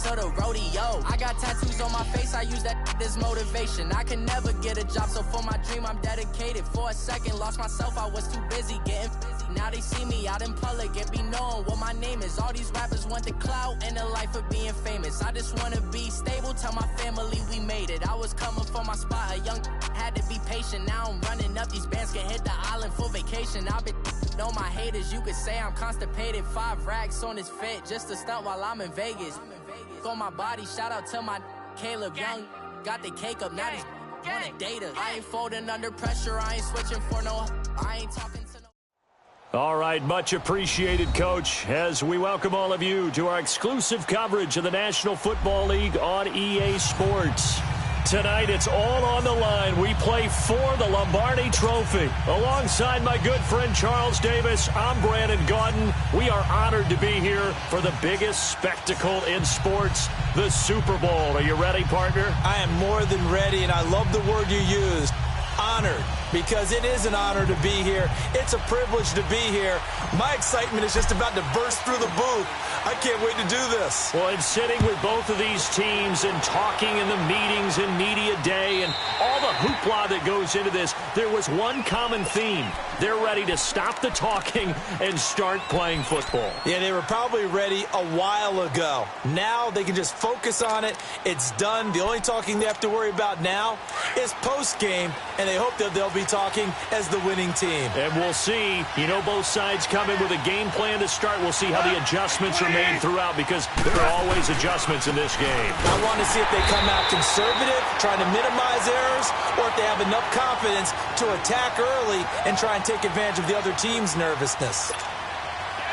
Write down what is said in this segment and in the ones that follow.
to the rodeo. I got tattoos on my face, I use that as motivation. I can never get a job, so for my dream I'm dedicated. For a second, lost myself, I was too busy getting busy. Now they see me out in public and be knowing what my name is. All these rappers want the clout and the life of being famous. I just wanna be stable, tell my family we made it. I was coming for my spot, a young had to be patient. Now I'm running up, these bands can hit the island for vacation. I've been know my haters, you could say I'm constipated. 5 racks on his fit, just to stunt while I'm in Vegas. On my body, shout out to my Caleb Young. Got the cake up, now he's on a data. I ain't folding under pressure, I ain't switching for no, I ain't talking to no. All right, much appreciated, Coach, as we welcome all of you to our exclusive coverage of the National Football League on EA Sports. Tonight, it's all on the line. We play for the Lombardi Trophy. Alongside my good friend Charles Davis, I'm Brandon Gaudin. We are honored to be here for the biggest spectacle in sports, the Super Bowl. Are you ready, partner? I am more than ready, and I love the word you used, honored, because it is an honor to be here. It's a privilege to be here. My excitement is just about to burst through the booth. I can't wait to do this. Well, and sitting with both of these teams and talking in the meetings and media day and all the hoopla that goes into this, there was one common theme. They're ready to stop the talking and start playing football. Yeah, they were probably ready a while ago. Now they can just focus on it. It's done. The only talking they have to worry about now is post-game, and they hope that they'll be talking as the winning team. And we'll see. You know, both sides come in with a game plan to start. We'll see how the adjustments are made throughout, because there are always adjustments in this game. I want to see if they come out conservative, trying to minimize errors, or if they have enough confidence to attack early and try and take advantage of the other team's nervousness.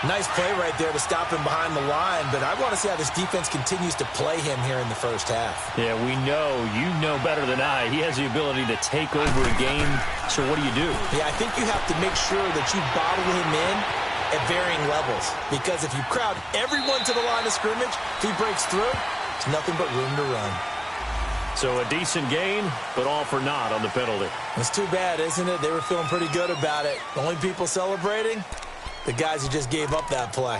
Nice play right there to stop him behind the line, but I want to see how this defense continues to play him here in the first half. Yeah, we know. You know better than I. He has the ability to take over a game. So what do you do? Yeah, I think you have to make sure that you bottle him in at varying levels, because if you crowd everyone to the line of scrimmage, if he breaks through, it's nothing but room to run. So a decent gain, but all for naught on the penalty. It's too bad, isn't it? They were feeling pretty good about it. The only people celebrating, the guys who just gave up that play.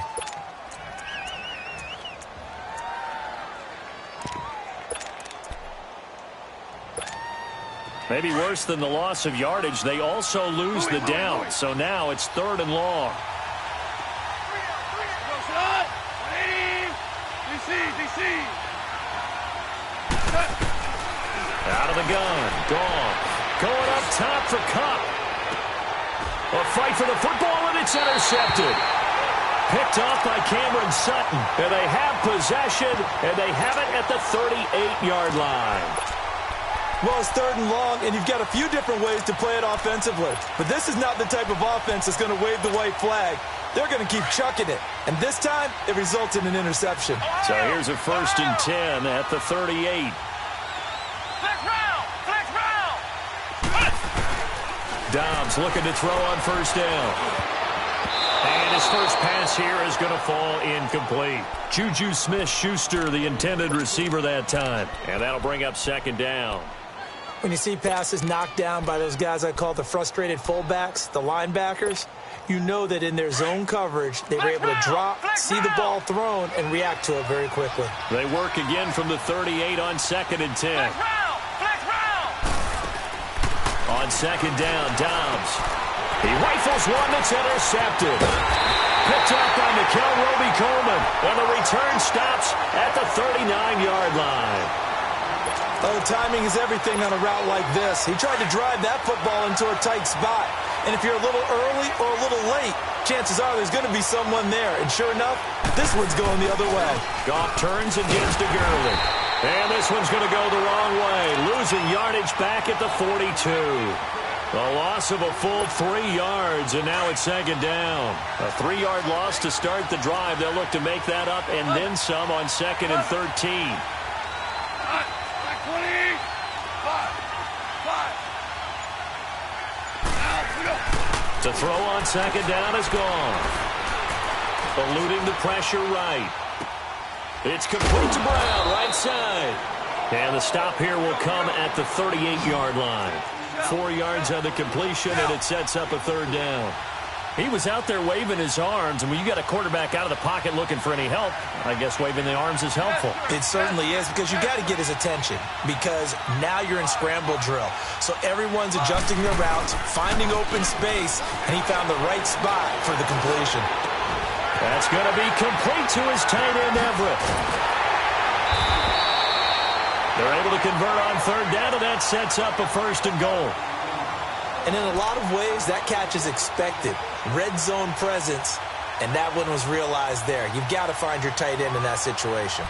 Maybe worse than the loss of yardage, they also lose the down. So now it's 3rd and long. Out of the gun. Gone. Going up top for Cup. A fight for the football, and it's intercepted. Picked off by Cameron Sutton. And they have possession, and they have it at the 38-yard line. Well, it's 3rd and long, and you've got a few different ways to play it offensively. But this is not the type of offense that's going to wave the white flag. They're going to keep chucking it. And this time, it results in an interception. So here's a 1st and 10 at the 38. Dobbs looking to throw on 1st down. And his first pass here is going to fall incomplete. Juju Smith-Schuster, the intended receiver that time. And that'll bring up 2nd down. When you see passes knocked down by those guys I call the frustrated fullbacks, the linebackers, you know that in their zone coverage, they were able to drop, see the ball thrown, and react to it very quickly. They work again from the 38 on 2nd and 10. On 2nd down, Dobbs. He rifles one that's intercepted. Picked up by Mikel Roby-Coleman. And the return stops at the 39-yard line. Oh, the timing is everything on a route like this. He tried to drive that football into a tight spot. And if you're a little early or a little late, chances are there's going to be someone there. And sure enough, this one's going the other way. Goff turns and gives to Gurley. And this one's going to go the wrong way. Losing yardage back at the 42. A loss of a full 3 yards, and now it's 2nd down. A 3-yard loss to start the drive. They'll look to make that up and then some on 2nd and 13. To throw on 2nd down is gone. Eluding the pressure right. It's complete to Brown, right side. And the stop here will come at the 38-yard line. 4 yards on the completion, and it sets up a 3rd down. He was out there waving his arms, and when you got a quarterback out of the pocket looking for any help, I guess waving the arms is helpful. It certainly is, because you got to get his attention, because now you're in scramble drill. So everyone's adjusting their routes, finding open space, and he found the right spot for the completion. That's going to be complete to his tight end, Everett. They're able to convert on third down, and that sets up a 1st and goal. And in a lot of ways, that catch is expected. Red zone presence, and that one was realized there. You've got to find your tight end in that situation.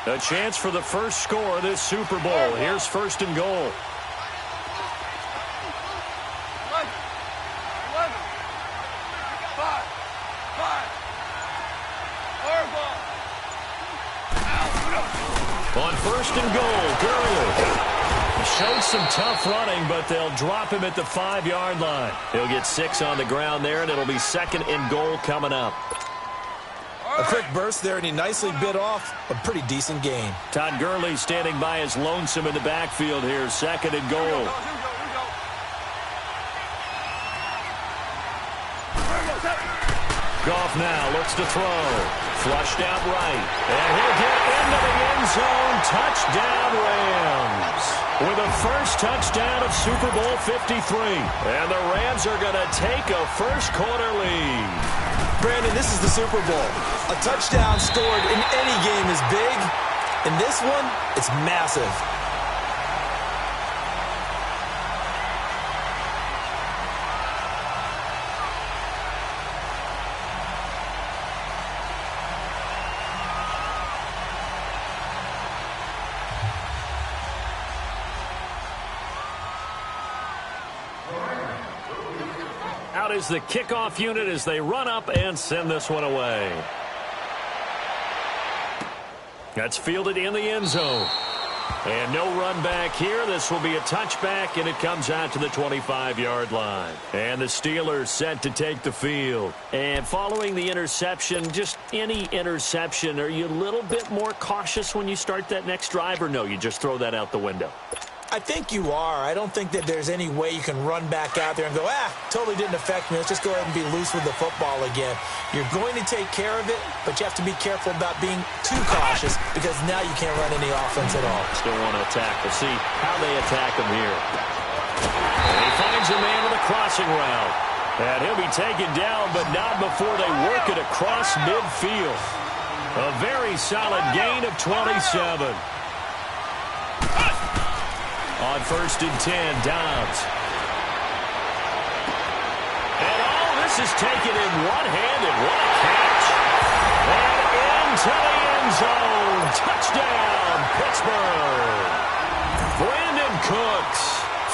A chance for the first score of this Super Bowl. Here's 1st and goal. On 1st and goal, Gurley. He showed some tough running, but they'll drop him at the 5-yard line. He'll get 6 on the ground there, and it'll be 2nd and goal coming up. A quick burst there, and he nicely bit off a pretty decent gain. Todd Gurley standing by his lonesome in the backfield here, 2nd and goal. Goff now looks to throw. Flushed out right. And he'll get into the end zone. Touchdown, Rams. With the first touchdown of Super Bowl 53. And the Rams are going to take a first-quarter lead. Brandon, this is the Super Bowl. A touchdown scored in any game is big. In this one, it's massive. Out is the kickoff unit as they run up and send this one away. That's fielded in the end zone. And no run back here. This will be a touchback, and it comes out to the 25-yard line. And the Steelers set to take the field. And following the interception, just any interception, are you a little bit more cautious when you start that next drive, or no, you just throw that out the window? I think you are. I don't think that there's any way you can run back out there and go, totally didn't affect me. Let's just go ahead and be loose with the football again. You're going to take care of it, but you have to be careful about being too cautious because now you can't run any offense at all. Still want to attack. We'll see how they attack him here. And he finds a man with a crossing route. And he'll be taken down, but not before they work it across midfield. A very solid gain of 27. On 1st and 10, Dobbs. And all this is taken in one-handed. What a catch. And into the end zone. Touchdown, Pittsburgh. Brandon Cooks,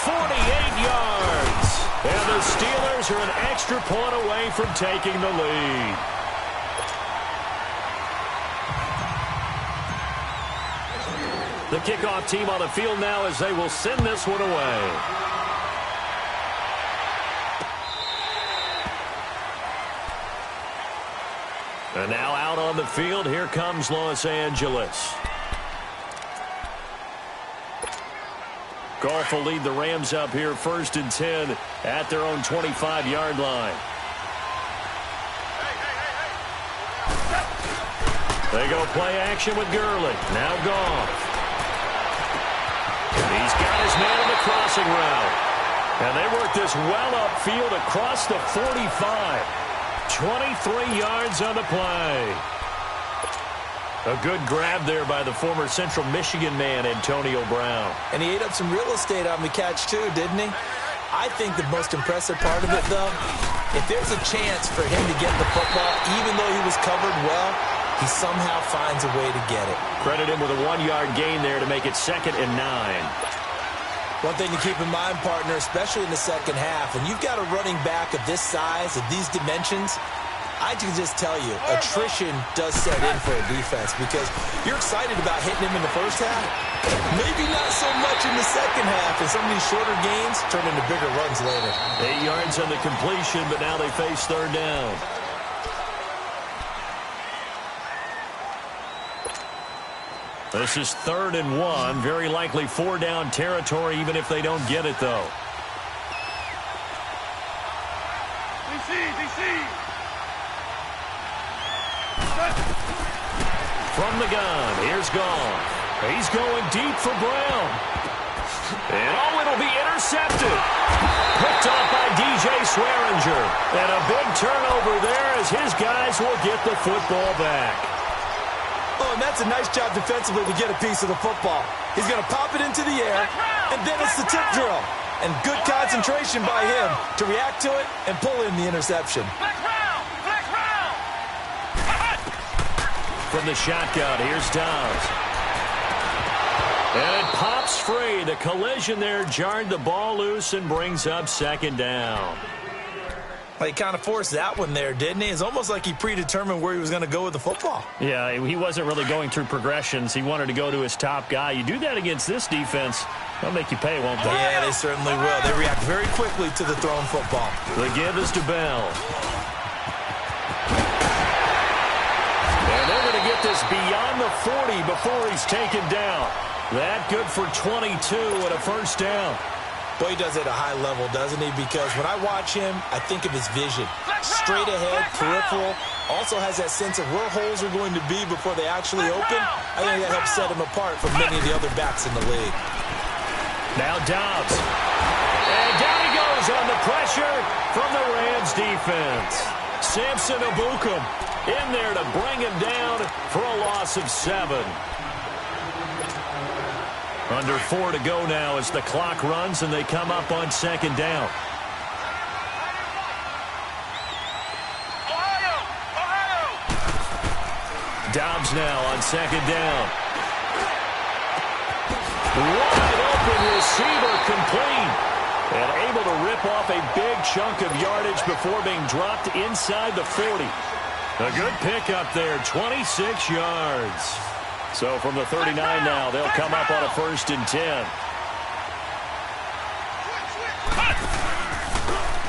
48 yards. And the Steelers are an extra point away from taking the lead. The kickoff team on the field now as they will send this one away. And now out on the field, here comes Los Angeles. Goff will lead the Rams up here 1st and 10 at their own 25-yard line. They go play action with Gurley. Now Goff. He's got his man on the crossing route. And they work this well upfield across the 45. 23 yards on the play. A good grab there by the former Central Michigan man, Antonio Brown. And he ate up some real estate on the catch, too, didn't he? I think the most impressive part of it, though, if there's a chance for him to get the football, even though he was covered well, he somehow finds a way to get it. Credit him with a 1-yard gain there to make it 2nd and 9. One thing to keep in mind, partner, especially in the second half, when you've got a running back of this size, of these dimensions, I can just tell you, attrition does set in for a defense because you're excited about hitting him in the first half. Maybe not so much in the second half, and some of these shorter gains turn into bigger runs later. 8 yards on the completion, but now they face 3rd down. This is 3rd and 1. Very likely 4-down territory, even if they don't get it, though. From the gun, here's Goff. He's going deep for Brown. And it'll be intercepted. Picked off by DJ Swearinger. And a big turnover there as his guys will get the football back. Oh, and that's a nice job defensively to get a piece of the football. He's going to pop it into the air, and then it's the tip drill. And good concentration by him to react to it and pull in the interception. From the shotgun, here's Dobbs. And it pops free. The collision there jarred the ball loose and brings up 2nd down. Well, he kind of forced that one there, didn't he? It's almost like he predetermined where he was going to go with the football. Yeah, he wasn't really going through progressions. He wanted to go to his top guy. You do that against this defense, they'll make you pay, won't they? Yeah, they certainly will. They react very quickly to the thrown football. The give is to Bell. And they're going to get this beyond the 40 before he's taken down. That good for 22 and a 1st down. Boy, he does it at a high level, doesn't he? Because when I watch him, I think of his vision. Straight ahead, peripheral. Also has that sense of where holes are going to be before they actually open. I think that helps set him apart from many of the other backs in the league. Now Dobbs. And down he goes on the pressure from the Rams defense. Samson Ebukam in there to bring him down for a loss of 7. Under 4 to go now as the clock runs and they come up on 2nd down. Dobbs now on 2nd down. Wide open receiver complete. And able to rip off a big chunk of yardage before being dropped inside the 40. A good pickup there, 26 yards. So from the 39 now, they'll come up on a 1st and 10.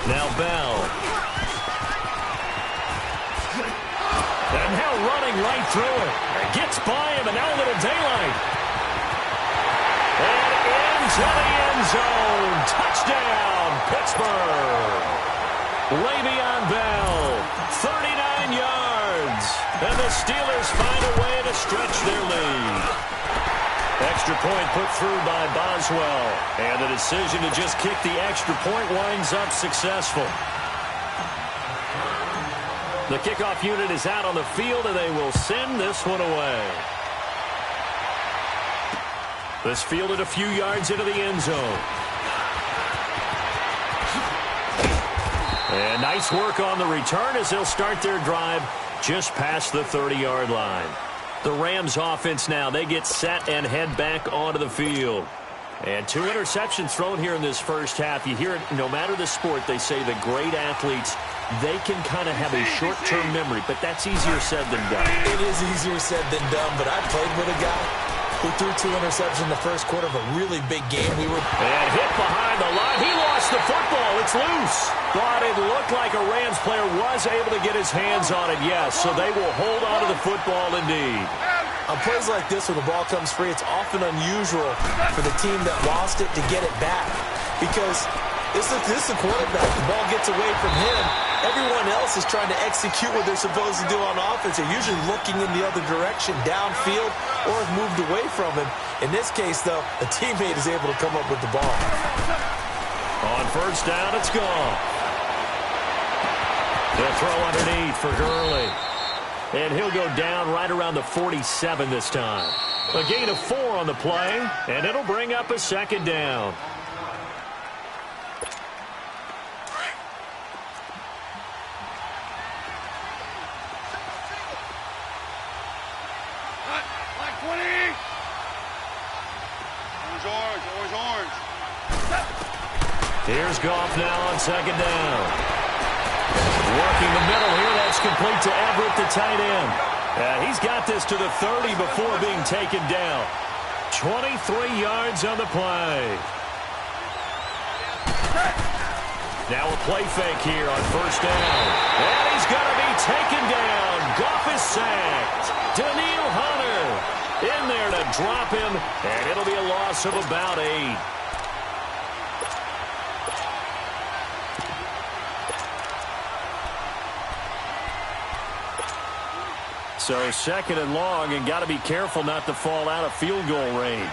Now Bell. And now running right through it. Gets by him, and now a little daylight. And into the end zone. Touchdown, Pittsburgh. Le'Veon Bell, 39 yards. And the Steelers find a way to stretch their lead. Extra point put through by Boswell. And the decision to just kick the extra point winds up successful. The kickoff unit is out on the field, and they will send this one away. This fielded a few yards into the end zone. And nice work on the return as they'll start their drive just past the 30-yard line. The Rams offense now, they get set and head back onto the field. And 2 interceptions thrown here in this first half. You hear it, no matter the sport, they say the great athletes, they can kind of have a short-term memory, but that's easier said than done. It is easier said than done, but I played with a guy who threw 2 interceptions in the first quarter of a really big game. And hit behind the line. He lost the football. It's loose. But it looked like a Rams player was able to get his hands on it, yes. So they will hold on to the football indeed. On plays like this, when the ball comes free, it's often unusual for the team that lost it to get it back. Because this is the quarterback. The ball gets away from him. Everyone else is trying to execute what they're supposed to do on offense. They're usually looking in the other direction, downfield, or have moved away from him. In this case, though, a teammate is able to come up with the ball. On first down, it's gone. They'll throw underneath for Gurley. And he'll go down right around the 47 this time. A gain of 4 on the play, and it'll bring up a 2nd down. Here's Goff now on 2nd down. Working the middle here. That's complete to Everett, the tight end. He's got this to the 30 before being taken down. 23 yards on the play. Now a play fake here on first down. And he's going to be taken down. Goff is sacked. Daniil Hunter in there to drop him, and it'll be a loss of about 8. So second and long, and got to be careful not to fall out of field goal range.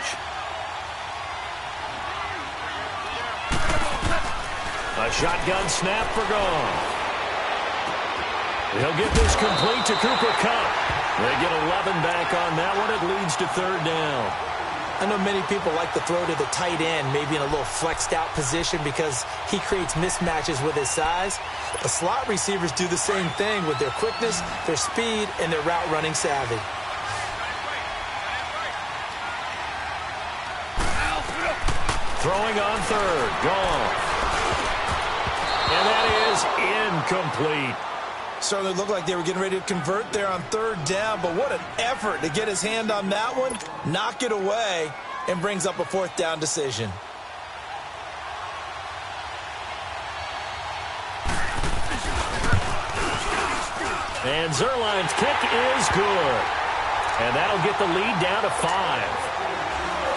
A shotgun snap for Goff. He'll get this complete to Cooper Kupp. They get 11 back on that one. It leads to third down. I know many people like to throw to the tight end, maybe in a little flexed out position because he creates mismatches with his size. The slot receivers do the same thing with their quickness, their speed, and their route running savvy. Throwing on third, Goff. And that is incomplete. Certainly looked like they were getting ready to convert there on third down, but what an effort to get his hand on that one, knock it away, and brings up a fourth down decision. And Zuerlein's kick is good. And that'll get the lead down to 5.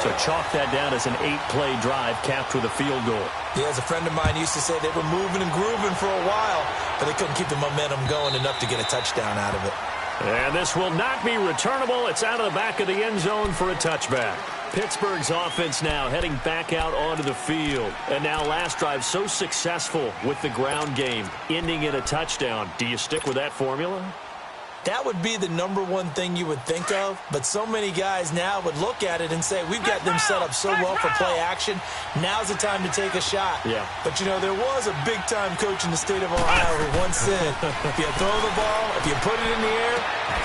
So chalk that down as an 8-play drive capped with a field goal. Yeah, as a friend of mine used to say, they were moving and grooving for a while, but they couldn't keep the momentum going enough to get a touchdown out of it. And this will not be returnable. It's out of the back of the end zone for a touchback. Pittsburgh's offense now heading back out onto the field. And now last drive so successful with the ground game, ending in a touchdown. Do you stick with that formula? That would be the number one thing you would think of, but so many guys now would look at it and say, we've got them set up so well for play action, now's the time to take a shot. Yeah. But, you know, there was a big-time coach in the state of Ohio who once said, if you throw the ball, if you put it in the air,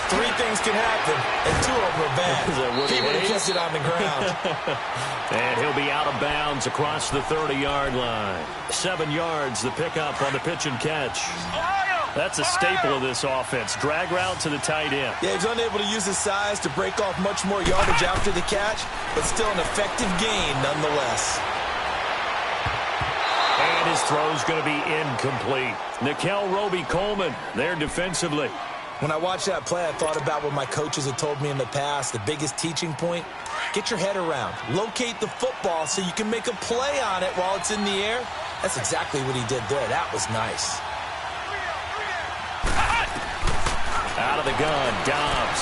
3 things can happen, and 2 of them are bad. He would have kissed it on the ground. And he'll be out of bounds across the 30-yard line. 7 yards, the pickup on the pitch and catch. That's a staple of this offense. Drag route to the tight end. Yeah, he's unable to use his size to break off much more yardage after the catch, but still an effective gain nonetheless. And his throw's going to be incomplete. Nickel Roby-Coleman there defensively. When I watched that play, I thought about what my coaches had told me in the past. The biggest teaching point, get your head around. Locate the football so you can make a play on it while it's in the air. That's exactly what he did there. That was nice. Out of the gun, Dobbs.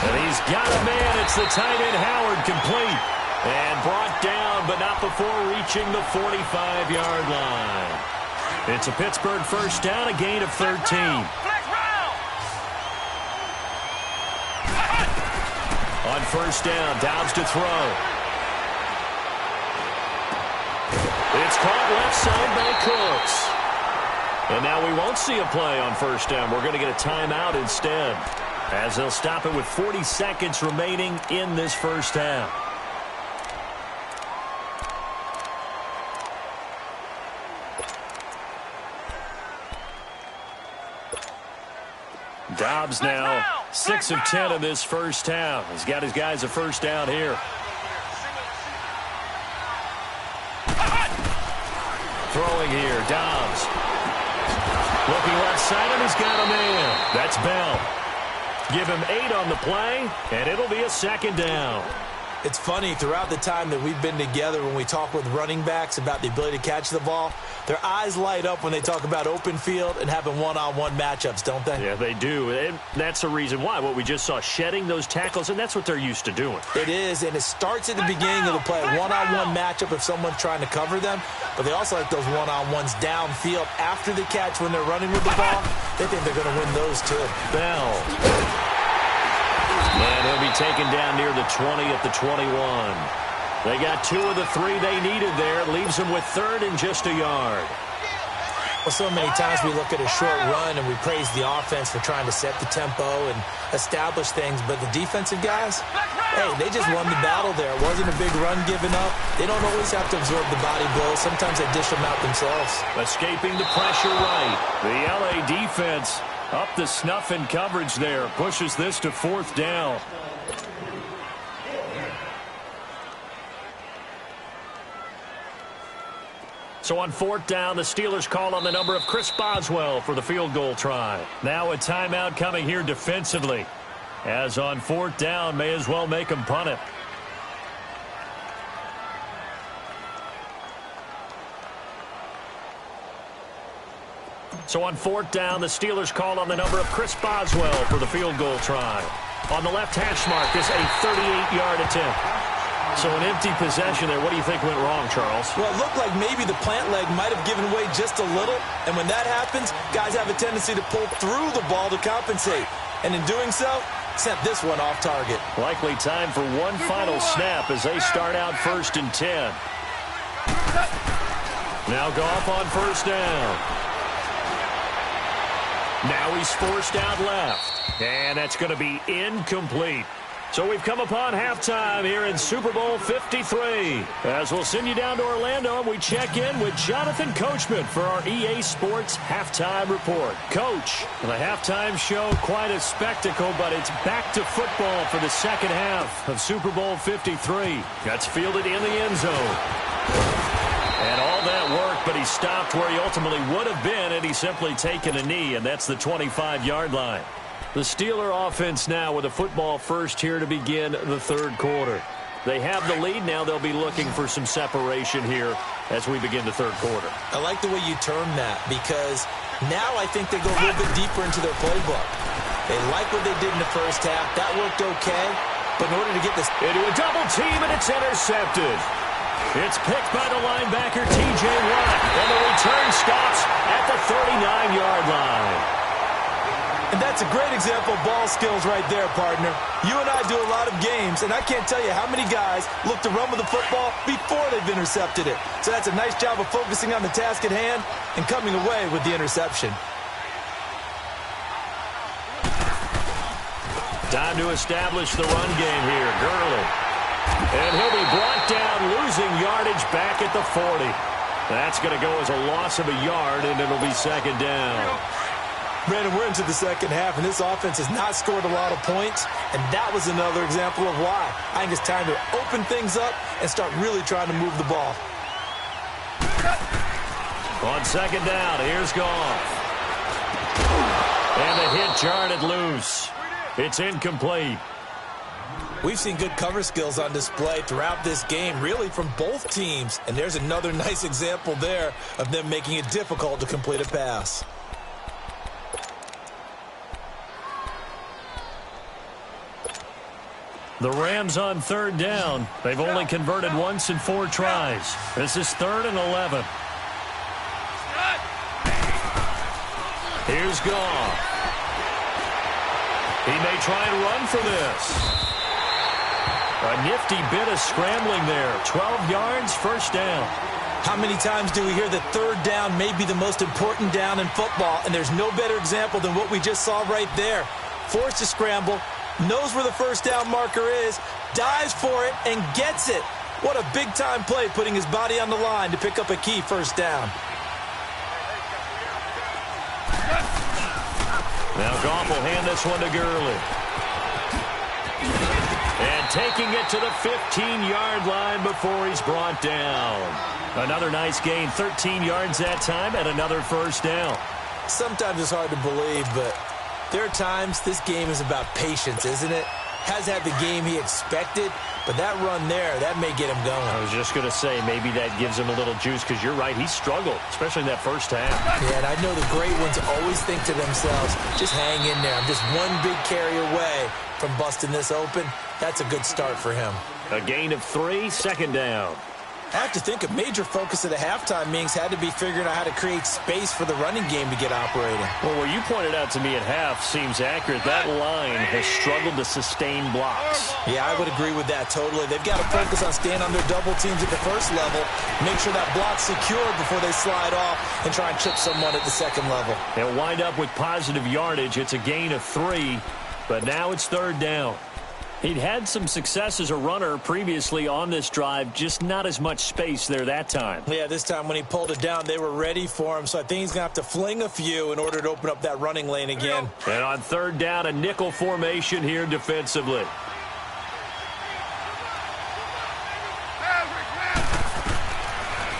And he's got a man. It's the tight end, Howard, complete. And brought down, but not before reaching the 45-yard line. It's a Pittsburgh first down, a gain of 13. On first down, Dobbs to throw. It's caught left side by Cooks. And now we won't see a play on first down. We're going to get a timeout instead, as they'll stop it with 40 seconds remaining in this first half. Dobbs now 6 of 10 in this first half. He's got his guys a first down here. Throwing here, Dobbs. Looking left side, and he's got a man. That's Bell. Give him 8 on the play, and it'll be a second down. It's funny, throughout the time that we've been together, when we talk with running backs about the ability to catch the ball, their eyes light up when they talk about open field and having one-on-one matchups, don't they? Yeah, they do. And that's the reason why. What we just saw, shedding those tackles, and that's what they're used to doing. It is, and it starts at the beginning of the play. One-on-one matchup if someone's trying to cover them, but they also like those one-on-ones downfield after the catch when they're running with the ball. They think they're going to win those, too. Bell. And he'll be taken down near the 20 at the 21. They got 2 of the 3 they needed there. Leaves them with third and just a yard. Well, so many times we look at a short run and we praise the offense for trying to set the tempo and establish things, but the defensive guys, hey, they just won the battle there. It wasn't a big run given up. They don't always have to absorb the body blows. Sometimes they dish them out themselves. Escaping the pressure right. The LA defense up the snuff in coverage there. Pushes this to fourth down. So on fourth down, the Steelers call on the number of Chris Boswell for the field goal try. Now a timeout coming here defensively. As on 4th down, may as well make them punt it. So on 4th down, the Steelers call on the number of Chris Boswell for the field goal try. On the left hash mark is a 38-yard attempt. So an empty possession there. What do you think went wrong, Charles? Well, it looked like maybe the plant leg might have given way just a little. And when that happens, guys have a tendency to pull through the ball to compensate. And in doing so, sent this one off target. Likely time for one final snap as they start out 1st and 10. Now Goff on 1st down. Now he's forced out left. And that's going to be incomplete. So we've come upon halftime here in Super Bowl 53. As we'll send you down to Orlando, and we check in with Jonathan Coachman for our EA Sports Halftime Report. Coach, the halftime show, quite a spectacle, but it's back to football for the second half of Super Bowl 53. That's fielded in the end zone. And all that work, but he stopped where he ultimately would have been had he simply taken a knee, and that's the 25-yard line. The Steeler offense now with a football first here to begin the 3rd quarter. They have the lead. Now they'll be looking for some separation here as we begin the 3rd quarter. I like the way you term that because now I think they go a little bit deeper into their playbook. They like what they did in the first half. That worked okay. But in order to get this into a double team, and it's intercepted. It's picked by the linebacker, T.J. Watt. And the return stops at the 39-yard line. And that's a great example of ball skills right there, partner. You and I do a lot of games, and I can't tell you how many guys look to run with the football before they've intercepted it. So that's a nice job of focusing on the task at hand and coming away with the interception. Time to establish the run game here. Gurley. And he'll be brought down, losing yardage back at the 40. That's going to go as a loss of a yard, and it'll be 2nd down. Brandon, we're into the second half, and this offense has not scored a lot of points, and that was another example of why. I think it's time to open things up and start really trying to move the ball. On 2nd down, here's Goff. And the hit jarred it loose. It's incomplete. We've seen good cover skills on display throughout this game, really from both teams, and there's another nice example there of them making it difficult to complete a pass. The Rams on 3rd down. They've only converted once in 4 tries. This is 3rd and 11. Here's Goff. He may try and run for this. A nifty bit of scrambling there. 12 yards, 1st down. How many times do we hear that 3rd down may be the most important down in football, and there's no better example than what we just saw right there. Forced to scramble. Knows where the 1st down marker is, dives for it, and gets it. What a big-time play, putting his body on the line to pick up a key 1st down. Now Goff will hand this one to Gurley. And taking it to the 15-yard line before he's brought down. Another nice gain, 13 yards that time, and another 1st down. Sometimes it's hard to believe, but there are times this game is about patience, isn't it? Has had the game he expected, but that run there, that may get him going. I was just going to say, maybe that gives him a little juice, because you're right, he struggled, especially in that 1st half. Yeah, and I know the great ones always think to themselves, just hang in there. I'm just one big carry away from busting this open. That's a good start for him. A gain of 3, 2nd down. I have to think a major focus of the halftime meetings had to be figuring out how to create space for the running game to get operating. Well, what you pointed out to me at half seems accurate. That line has struggled to sustain blocks. Yeah, I would agree with that totally. They've got to focus on staying on their double teams at the 1st level, make sure that block's secure before they slide off and try and chip someone at the 2nd level. They'll wind up with positive yardage. It's a gain of 3, but now it's 3rd down. He'd had some success as a runner previously on this drive, just not as much space there that time. Yeah, this time when he pulled it down, they were ready for him, so I think he's going to have to fling a few in order to open up that running lane again. And on 3rd down, a nickel formation here defensively.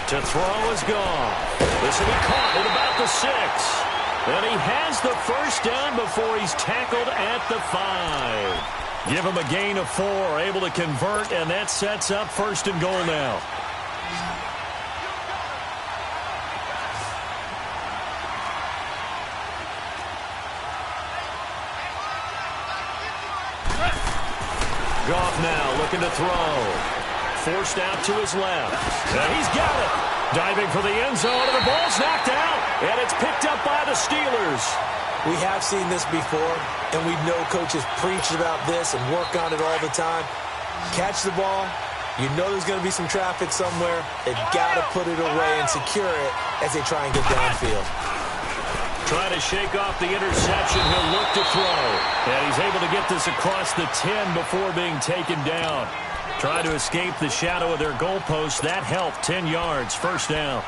To throw is gone. This will be caught at about the 6. And he has the first down before he's tackled at the 5. Give him a gain of 4, able to convert, and that sets up first and goal now. Goff now looking to throw. Forced out to his left. And he's got it. Diving for the end zone, and the ball's knocked out. And it's picked up by the Steelers. We have seen this before, and we know coaches preach about this and work on it all the time. Catch the ball. You know there's going to be some traffic somewhere. They've got to put it away and secure it as they try and get downfield. Trying to shake off the interception. He'll look to throw. And he's able to get this across the 10 before being taken down. Trying to escape the shadow of their goalpost. That helped. 10 yards. First down.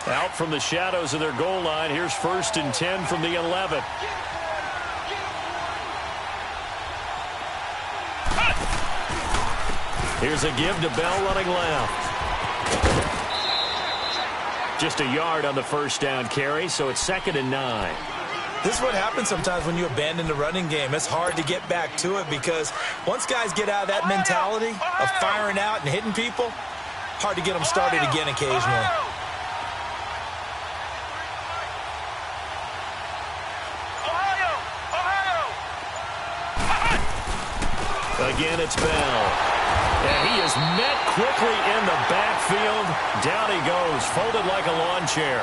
Out from the shadows of their goal line. Here's first and 10 from the 11. Here's a give to Bell running left. Just a yard on the first down carry, so it's 2nd and 9. This is what happens sometimes when you abandon the running game. It's hard to get back to it because once guys get out of that mentality of firing out and hitting people, hard to get them started again occasionally. Again, it's Bell. And he is met quickly in the backfield. Down he goes, folded like a lawn chair.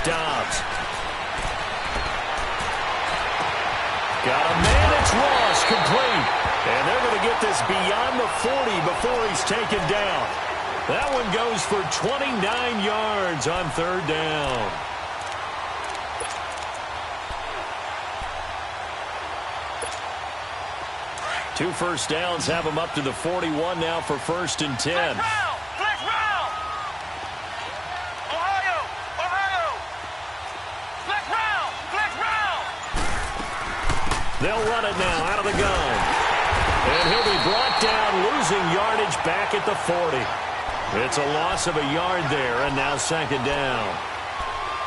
Dobbs. Got a man, it's Ross, complete. And they're going to get this beyond the 40 before he's taken down. That one goes for 29 yards on 3rd down. Two first downs have him up to the 41 now for 1st and 10. They'll run it now out of the gun. And he'll be brought down, losing yardage back at the 40. It's a loss of a yard there, and now 2nd down.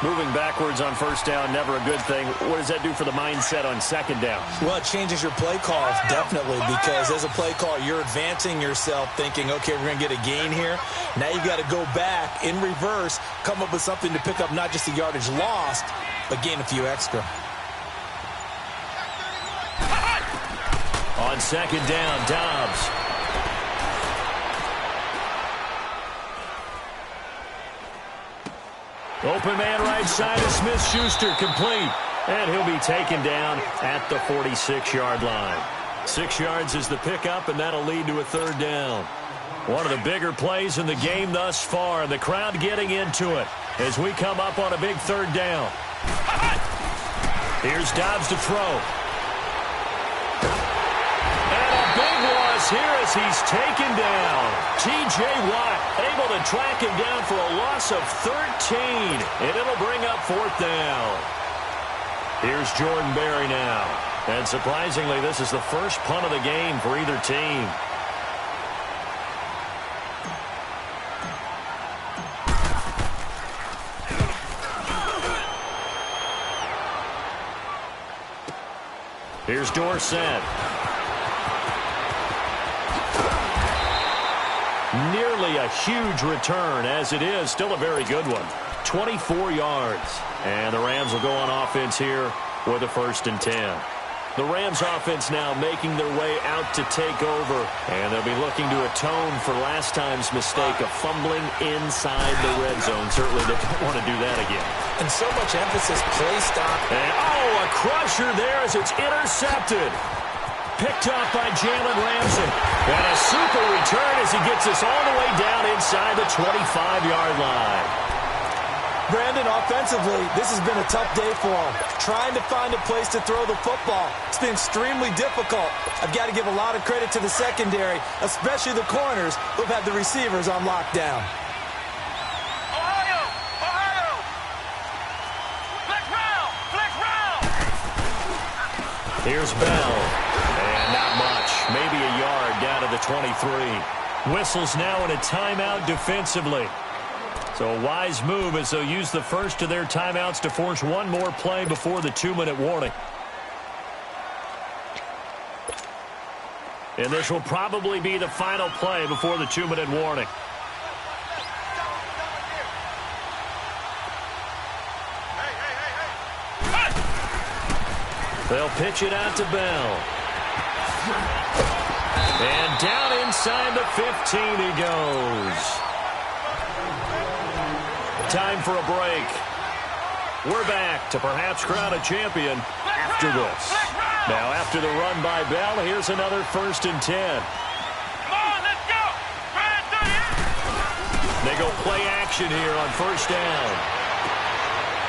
Moving backwards on 1st down, never a good thing. What does that do for the mindset on 2nd down? Well, it changes your play calls, definitely, because as a play call, you're advancing yourself thinking, okay, we're going to get a gain here. Now you've got to go back in reverse, come up with something to pick up not just the yardage lost, but gain a few extra. On 2nd down, Dobbs. Open man right side of Smith-Schuster, complete. And he'll be taken down at the 46-yard line. 6 yards is the pickup, and that'll lead to a 3rd down. One of the bigger plays in the game thus far. The crowd getting into it as we come up on a big 3rd down. Here's Dobbs to throw. Here as he's taken down. T.J. Watt able to track him down for a loss of 13. And it'll bring up 4th down. Here's Jordan Berry now. And surprisingly, this is the first punt of the game for either team. Here's Dorsett. Nearly a huge return, as it is still a very good one. 24 yards. And the Rams will go on offense here with a 1st and 10. The Rams offense now making their way out to take over. And they'll be looking to atone for last time's mistake of fumbling inside the red zone. Certainly they don't want to do that again. And so much emphasis placed on. And, a crusher there as it's intercepted. Picked off by Jalen Ramsey. And a super return as he gets us all the way down inside the 25-yard line. Brandon, offensively, this has been a tough day for him. Trying to find a place to throw the football. It's been extremely difficult. I've got to give a lot of credit to the secondary, especially the corners who've had the receivers on lockdown. Here's Bell. And not much. Maybe a yard down to the 23. Whistles now in a timeout defensively. So a wise move as they'll use the first of their timeouts to force one more play before the 2-minute warning. And this will probably be the final play before the 2-minute warning. They'll pitch it out to Bell. And down inside the 15 he goes. Time for a break. We're back to perhaps crown a champion after this. Now after the run by Bell, here's another 1st and 10. Come on, let's go. They go play action here on 1st down.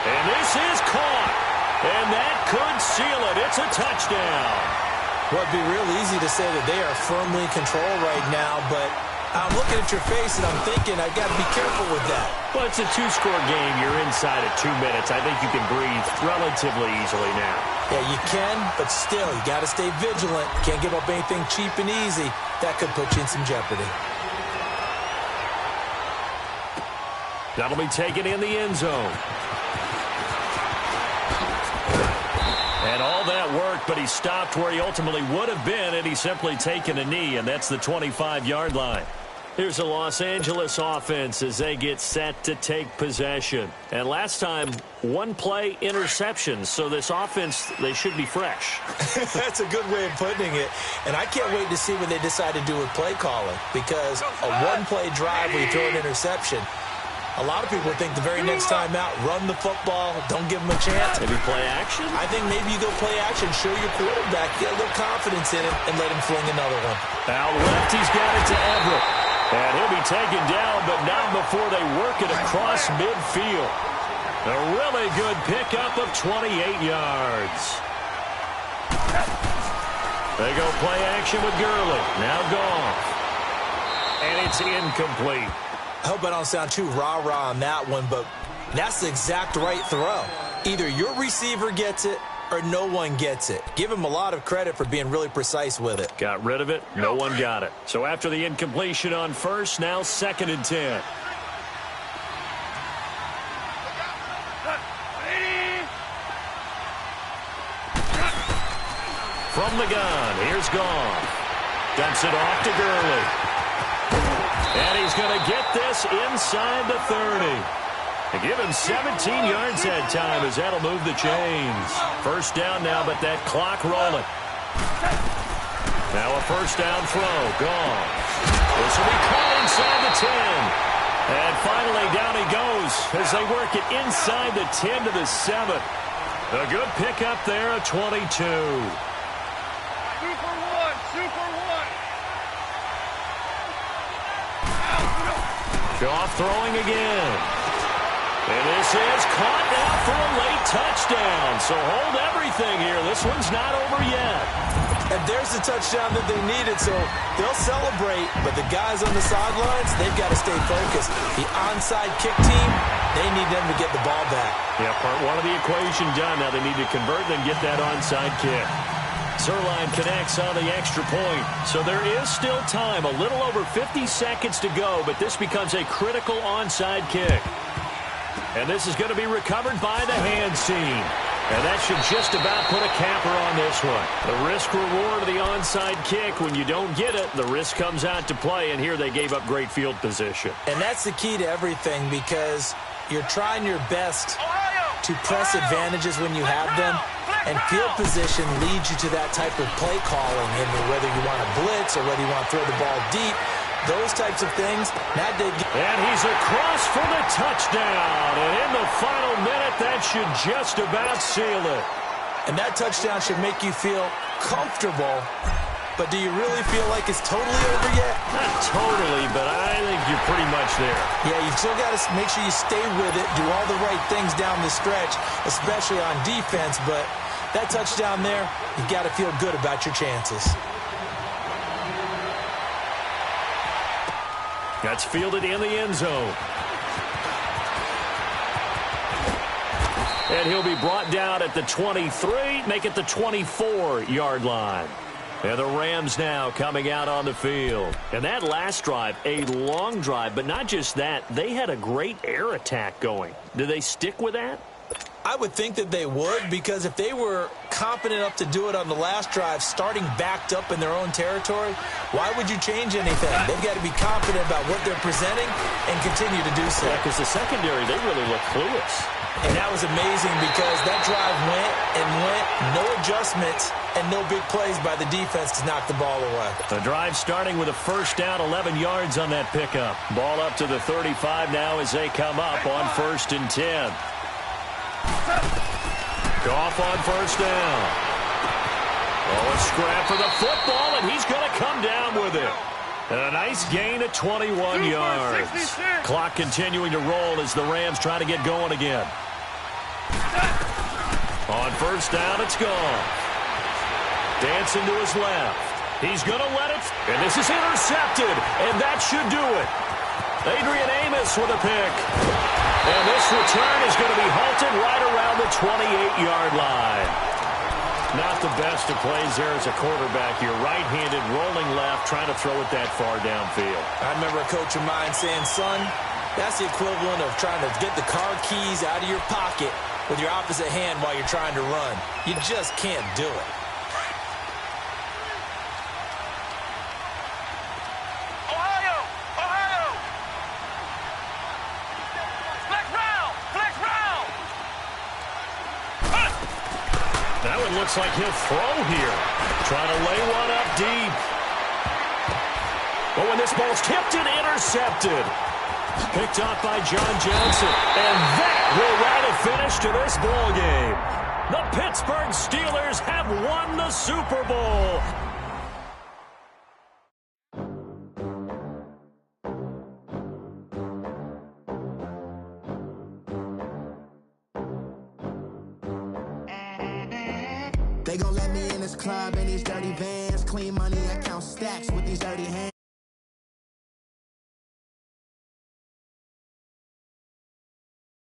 And this is caught. And that could seal it. It's a touchdown. Well, it'd be real easy to say that they are firmly in control right now, but I'm looking at your face and I'm thinking I've got to be careful with that. Well, it's a 2-score game. You're inside at 2 minutes. I think you can breathe relatively easily now. Yeah, you can, but still, you got to stay vigilant. Can't give up anything cheap and easy. That could put you in some jeopardy. That'll be taken in the end zone. And all that worked, but he stopped where he ultimately would have been, and he's simply taken a knee, and that's the 25-yard line. Here's the Los Angeles offense as they get set to take possession. And last time, 1-play interceptions, so this offense, they should be fresh. That's a good way of putting it. And I can't wait to see what they decide to do with play calling, because a 1-play drive where you throw an interception, a lot of people think the very next time out, run the football, don't give them a chance. Maybe play action? I think maybe you go play action, show your quarterback, get a little confidence in it, and let him fling another one. Out left, he's got it to Everett. And he'll be taken down, but not before they work it across midfield. A really good pickup of 28 yards. They go play action with Gurley. Now gone. And it's incomplete. I hope I don't sound too rah-rah on that one, but that's the exact right throw. Either your receiver gets it or no one gets it. Give him a lot of credit for being really precise with it. Got rid of it. No one got it. So after the incompletion on 1st, now 2nd and 10. From the gun, here's Goff. Dumps it off to Gurley. And he's going to get this inside the 30. They give him 17 yards that time as that'll move the chains. 1st down now, but that clock rolling. Now a 1st down throw. Gone. This will be caught inside the 10. And finally down he goes as they work it inside the 10 to the 7. A good pickup there, a 22. Goff throwing again. And this is caught now for a late touchdown. So hold everything here. This one's not over yet. And there's the touchdown that they needed, so they'll celebrate. But the guys on the sidelines, they've got to stay focused. The onside kick team, they need them to get the ball back. Yeah, part one of the equation done. Now they need to convert and get that onside kick. Zerline connects on the extra point. So there is still time, a little over 50 seconds to go, but this becomes a critical onside kick. And this is going to be recovered by the hands team. And that should just about put a capper on this one. The risk-reward of the onside kick, when you don't get it, the risk comes out to play, and here they gave up great field position. And that's the key to everything, because you're trying your best to press advantages when you have them. And field position leads you to that type of play calling, and whether you want to blitz or whether you want to throw the ball deep, those types of things. And he's across for the touchdown. And in the final minute, that should just about seal it. And that touchdown should make you feel comfortable. But do you really feel like it's totally over yet? Not totally, but I think you're pretty much there. Yeah, you still got to make sure you stay with it, do all the right things down the stretch, especially on defense. But that touchdown there, you've got to feel good about your chances. That's fielded in the end zone. And he'll be brought down at the 23, make it the 24-yard line. And the Rams now coming out on the field. And that last drive, a long drive, but not just that. They had a great air attack going. Do they stick with that? I would think that they would, because if they were confident enough to do it on the last drive, starting backed up in their own territory, why would you change anything? They've got to be confident about what they're presenting and continue to do so. Yeah, because the secondary, they really look clueless. And that was amazing because that drive went and went, no adjustments, and no big plays by the defense to knock the ball away. The drive starting with a first down, 11 yards on that pickup. Ball up to the 35 now as they come up on 1st and 10. Goff on first down. Oh, a scrap for the football, and he's going to come down with it. And a nice gain at 21 yards. Clock continuing to roll as the Rams try to get going again. On first down, it's gone. Dancing to his left. He's going to let it, and this is intercepted, and that should do it. Adrian Amos with a pick. And this return is going to be halted right around the 28-yard line. Not the best of plays there as a quarterback. You're right-handed, rolling left, trying to throw it that far downfield. I remember a coach of mine saying, son, that's the equivalent of trying to get the car keys out of your pocket with your opposite hand while you're trying to run. You just can't do it. Ohio! Ohio! Flex round! Flex round! That one looks like he'll throw here. Trying to lay one up deep. But when this ball's tipped and intercepted. Picked off by John Johnson. And that will write a finish to this ball game. The Pittsburgh Steelers have won the Super Bowl. They gon' let me in this club in these dirty vans. Clean money, I count stacks with these dirty hands.